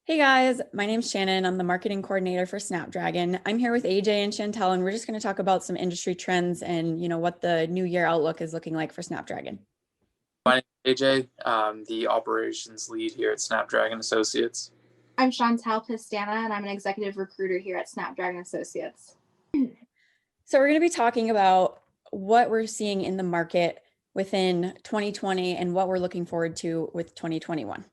Hey guys, my name's Shannon. I'm the marketing coordinator for SnapDragon. I'm here with AJ and Chantelle, and we're just going to talk about some industry trends and what the new year outlook is looking like for SnapDragon. My name is AJ. I'm the operations lead here at SnapDragon Associates. I'm Chantelle and I'm an executive recruiter here at SnapDragon Associates. So we're going to be talking about what we're seeing in the market within 2020 and what we're looking forward to with 2021.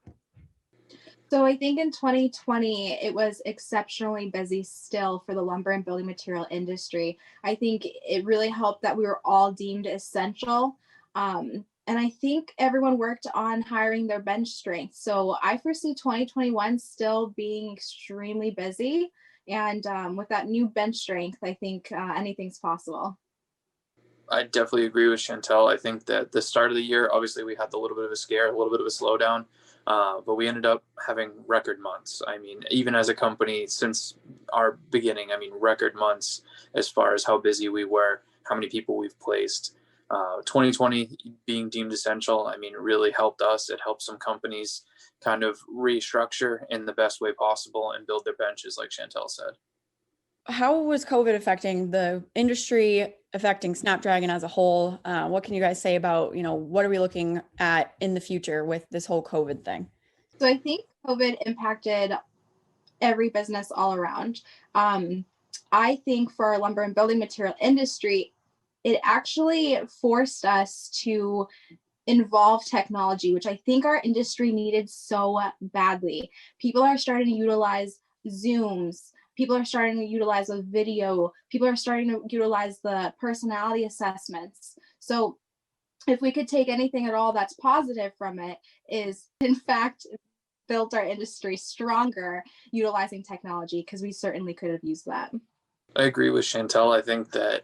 So I think in 2020, it was exceptionally busy still for the lumber and building material industry. I think it really helped that we were all deemed essential. And I think everyone worked on hiring their bench strength. So I foresee 2021 still being extremely busy. And with that new bench strength, I think anything's possible. I definitely agree with Chantelle. I think that the start of the year, obviously, we had a little bit of a scare, a little bit of a slowdown, but we ended up having record months. I mean, even as a company, since our beginning, record months as far as how busy we were, how many people we've placed. 2020 being deemed essential, really helped us. It helped some companies kind of restructure in the best way possible and build their benches, like Chantelle said. How was COVID affecting the industry, affecting SnapDragon as a whole? What can you guys say about, what are we looking at in the future with this whole COVID thing? So I think COVID impacted every business all around. I think for our lumber and building material industry, it actually forced us to involve technology, which I think our industry needed so badly. People are starting to utilize Zooms. People are starting to utilize a video. People are starting to utilize the personality assessments. So if we could take anything at all that's positive from it, is in fact built our industry stronger utilizing technology, because we certainly could have used that. I agree with Chantelle. I think that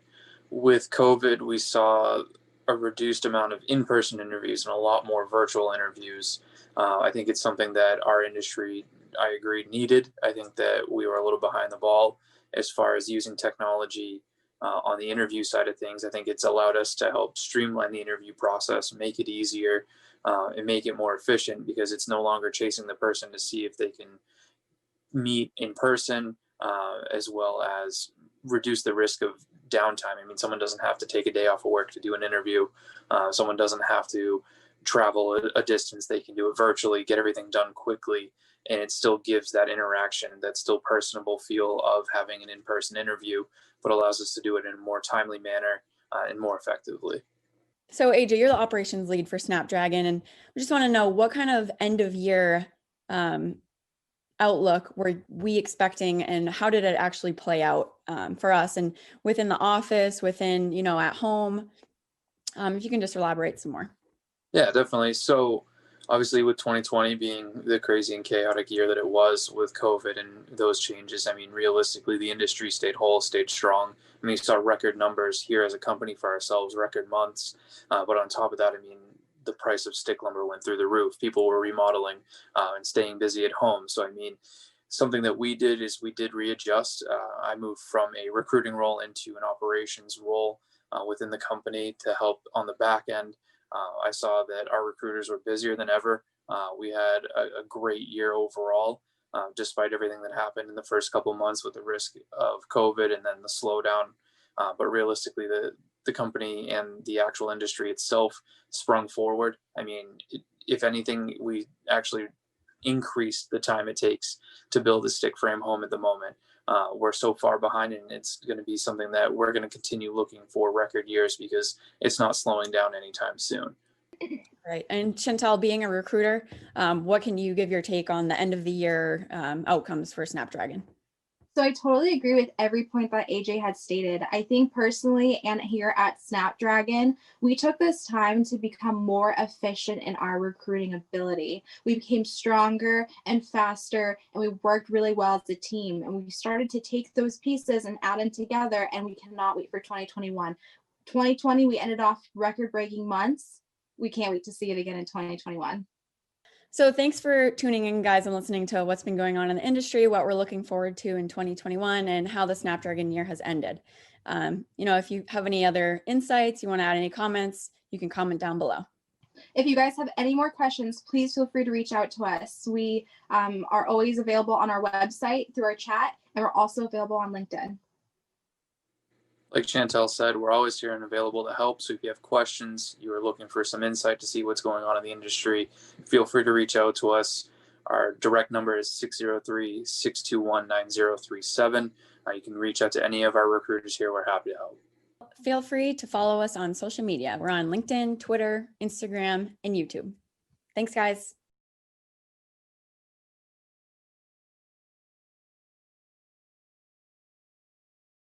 with COVID, we saw a reduced amount of in-person interviews and a lot more virtual interviews. I think it's something that our industry, I agree, needed. I think that we were a little behind the ball as far as using technology on the interview side of things. I think it's allowed us to help streamline the interview process, make it easier, and make it more efficient, because it's no longer chasing the person to see if they can meet in person, as well as reduce the risk of downtime. Someone doesn't have to take a day off of work to do an interview. Someone doesn't have to travel a distance. They can do it virtually, get everything done quickly, and it still gives that interaction, that still personable feel of having an in-person interview, but allows us to do it in a more timely manner and more effectively. So AJ, you're the operations lead for SnapDragon, and we just want to know what kind of end of year outlook were we expecting, and how did it actually play out for us, and within the office, within, at home? If you can just elaborate some more. Yeah, definitely. So obviously with 2020 being the crazy and chaotic year that it was with COVID and those changes, realistically, the industry stayed whole, stayed strong. You saw record numbers here as a company for ourselves, record months. But on top of that, the price of stick lumber went through the roof. People were remodeling and staying busy at home. So, something that we did is we did readjust. I moved from a recruiting role into an operations role within the company to help on the back end. I saw that our recruiters were busier than ever. We had a great year overall, despite everything that happened in the first couple of months with the risk of COVID and then the slowdown. But realistically, the company and the actual industry itself sprung forward. If anything, we actually increased the time it takes to build a stick frame home at the moment. We're so far behind, and it's going to be something that we're going to continue looking for record years, because it's not slowing down anytime soon. Right. And Chantelle, being a recruiter, what can you give your take on the end of the year outcomes for SnapDragon? So I totally agree with every point that AJ had stated. I think personally, and here at SnapDragon, we took this time to become more efficient in our recruiting ability. We became stronger and faster, and we worked really well as a team. And we started to take those pieces and add them together, and we cannot wait for 2021. 2020, we ended off record-breaking months. We can't wait to see it again in 2021. So thanks for tuning in, guys, and listening to what's been going on in the industry, what we're looking forward to in 2021, and how the SnapDragon year has ended. If you have any other insights, you want to add any comments, you can comment down below. If you guys have any more questions, please feel free to reach out to us. We are always available on our website through our chat, and we're also available on LinkedIn. Like Chantelle said, we're always here and available to help. So if you have questions, you are looking for some insight to see what's going on in the industry, feel free to reach out to us. Our direct number is 603-621-9037. You can reach out to any of our recruiters here. We're happy to help. Feel free to follow us on social media. We're on LinkedIn, Twitter, Instagram, and YouTube. Thanks, guys.